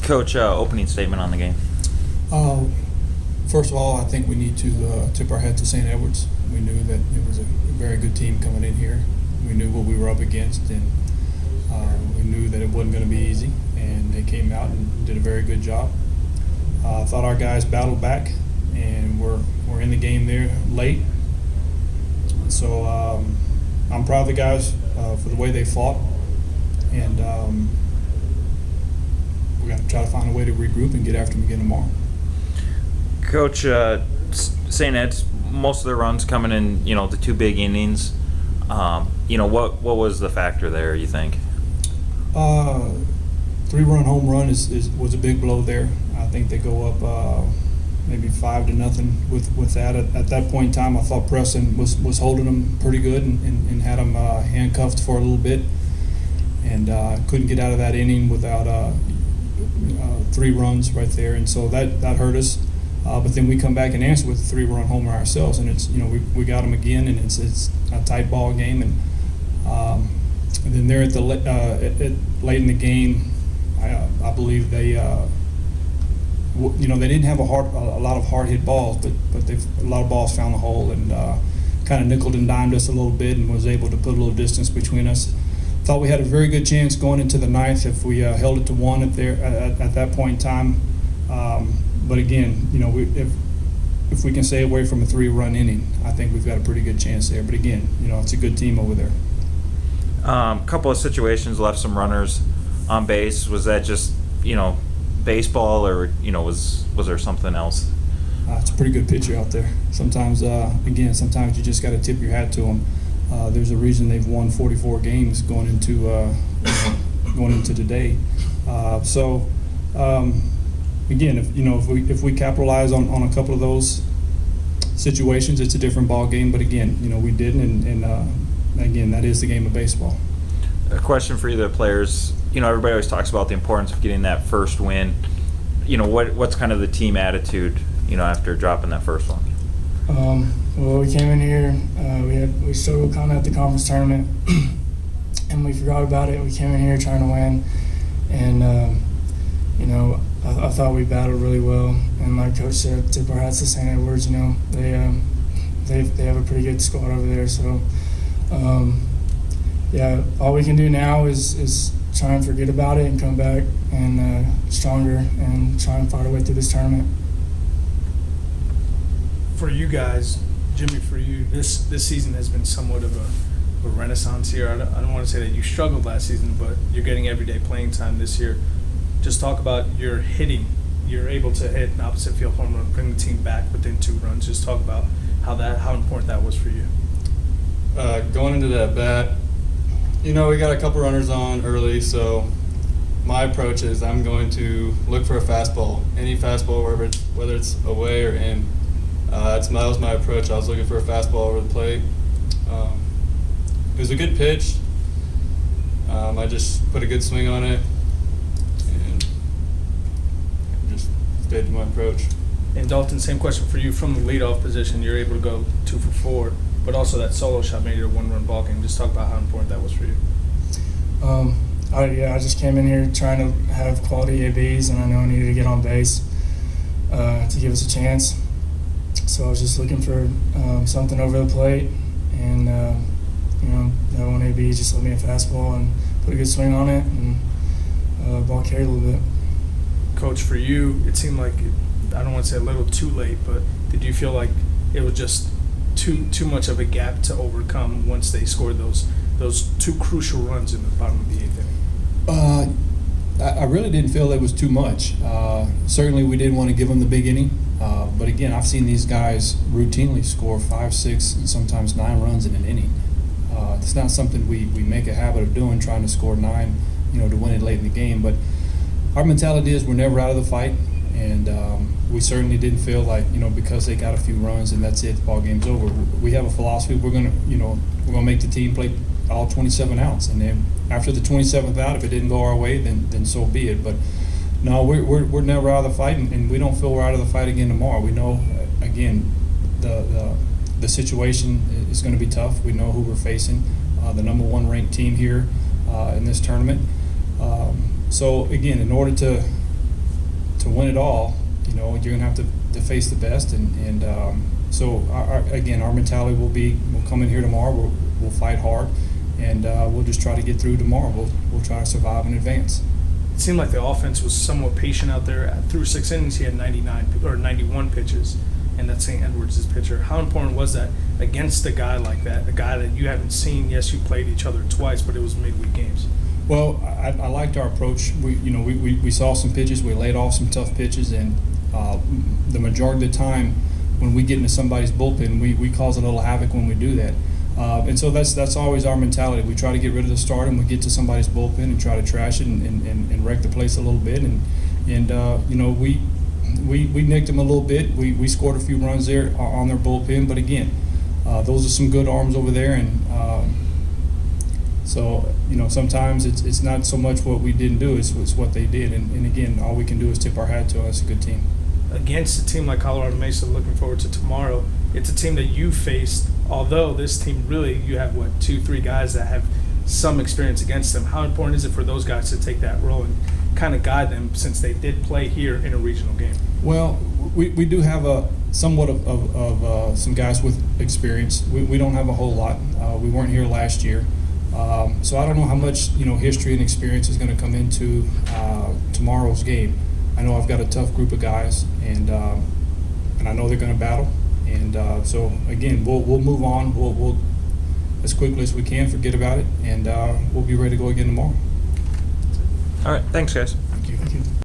Coach, opening statement on the game. Uh, First of all, I think we need to tip our hat to St. Edwards. We knew that it was a very good team coming in here. We knew what we were up against, and we knew that it wasn't going to be easy. And they came out and did a very good job. I thought our guys battled back, and we're in the game there late. So I'm proud of the guys for the way they fought, and we're going to try to find a way to regroup and get after them again tomorrow. Coach, St. Ed's, most of their runs coming in, the two big innings. What was the factor there, you think? 3-run home run was a big blow there. I think they go up maybe 5-0 with that. At that point in time, I thought Preston was holding them pretty good and had them handcuffed for a little bit, and couldn't get out of that inning without 3 runs right there, and so that hurt us. But then we come back and answer with a 3-run homer ourselves, and it's we got them again, and it's a tight ball game, and then there at the late in the game, I believe they they didn't have a lot of hard hit balls, but a lot of balls found the hole and kind of nickeled and dimed us a little bit, and was able to put a little distance between us. Thought we had a very good chance going into the ninth if we held it to 1 at that point in time. But again, if we can stay away from a 3-run inning, I think we've got a pretty good chance there. But again, it's a good team over there. Couple of situations left some runners on base. Was that just baseball, or was there something else? It's a pretty good pitcher out there. Sometimes you just got to tip your hat to them. There's a reason they've won 44 games going into today. Again, if we capitalize on a couple of those situations, it's a different ball game. But again, we didn't, and again, that is the game of baseball. A question for either players. Everybody always talks about the importance of getting that first win. What's kind of the team attitude, after dropping that first one? Well, we came in here. We struggled kind of at the conference tournament, and we forgot about it. We came in here trying to win, and I thought we battled really well, and like Coach said, tip our hats to St. Edwards. They have a pretty good squad over there. So, all we can do now is try and forget about it and come back and stronger and try and fight our way through this tournament. For you guys, Jimmy, for you, this season has been somewhat of a renaissance here. I don't want to say that you struggled last season, but you're getting everyday playing time this year. Just talk about your hitting. You're able to hit an opposite field home run, bring the team back within 2 runs. Just talk about how important that was for you. Going into that bat, we got a couple runners on early, so my approach is I'm going to look for a fastball, any fastball, whether it's away or in. That was my approach. I was looking for a fastball over the plate. It was a good pitch. I just put a good swing on it. To my approach. And Dalton, same question for you. From the leadoff position, you're able to go 2 for 4, but also that solo shot made it a 1-run ball game. Just talk about how important that was for you. I just came in here trying to have quality ABs, and I know I needed to get on base to give us a chance. So I was just looking for something over the plate, and that one AB just let me a fastball and put a good swing on it, and ball carried a little bit. Coach, for you, it seemed like, I don't want to say a little too late, but did you feel like it was just too much of a gap to overcome once they scored those 2 crucial runs in the bottom of the 8th inning? I really didn't feel it was too much. Certainly we didn't want to give them the big inning, but again, I've seen these guys routinely score 5, 6, and sometimes 9 runs in an inning. It's not something we make a habit of doing, trying to score 9, to win it late in the game, but our mentality is we're never out of the fight, and we certainly didn't feel like because they got a few runs and that's it, the ball game's over. We have a philosophy: we're gonna make the team play all 27 outs, and then after the 27th out, if it didn't go our way, then so be it. But no, we're never out of the fight, and we don't feel we're out of the fight again tomorrow. We know again the situation is going to be tough. We know who we're facing, the number 1 ranked team here in this tournament. So again, in order to to win it all, you know, you're gonna have to face the best, and so again, our mentality will be, we'll come in here tomorrow, we'll fight hard, and we'll just try to get through tomorrow. We'll try to survive and advance. It seemed like the offense was somewhat patient out there. Through 6 innings, he had 91 pitches, and that's St. Edwards' pitcher. How important was that against a guy like that, a guy that you haven't seen? Yes, you played each other twice, but it was midweek games. Well, I liked our approach. We saw some pitches. We laid off some tough pitches, and the majority of the time when we get into somebody's bullpen, we cause a little havoc when we do that. And so that's always our mentality. We try to get rid of the start, and we get to somebody's bullpen and try to trash it and wreck the place a little bit. And you know, we nicked them a little bit. We scored a few runs there on their bullpen, but again, those are some good arms over there, and so you know, sometimes it's not so much what we didn't do, it's what they did. And again, all we can do is tip our hat to them. That's a good team. Against a team like Colorado Mesa, looking forward to tomorrow, it's a team that you faced, although this team really, you have, 2-3 guys that have some experience against them. How important is it for those guys to take that role and kind of guide them, since they did play here in a regional game? Well, we do have somewhat of some guys with experience. We don't have a whole lot. We weren't here last year. So I don't know how much, you know, history and experience is going to come into tomorrow's game. I know I've got a tough group of guys, and I know they're going to battle. And so again, we'll move on. We'll as quickly as we can forget about it, and we'll be ready to go again tomorrow. All right, thanks, guys. Thank you.